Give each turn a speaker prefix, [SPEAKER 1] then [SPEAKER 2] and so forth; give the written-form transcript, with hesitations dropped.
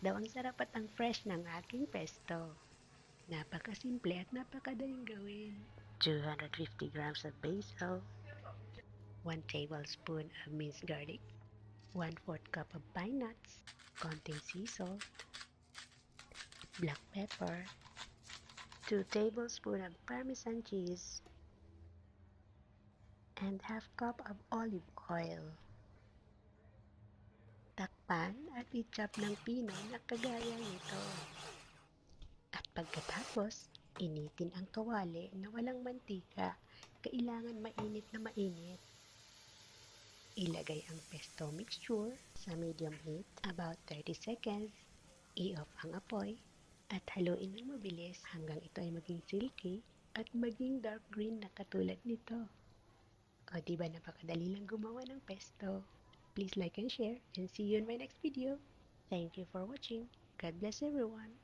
[SPEAKER 1] daw ang sarap at ang fresh ng aking pesto. Napakasimple at napakadaling gawin. 250 grams of basil, 1 tablespoon of minced garlic, 1/4 cup of pine nuts, konting sea salt, black pepper, 2 tablespoons of Parmesan cheese, and half cup of olive oil. Takpan at i-chop ng pino na kagaya nito. At pagkatapos, initin ang kawali na walang mantika. Kailangan mainit na mainit. Ilagay ang pesto mixture sa medium heat about 30 seconds. I-off ang apoy at haluin ng mabilis hanggang ito ay maging silky at maging dark green na katulad nito. O diba napakadali lang gumawa ng pesto? Please like and share and see you in my next video. Thank you for watching. God bless everyone.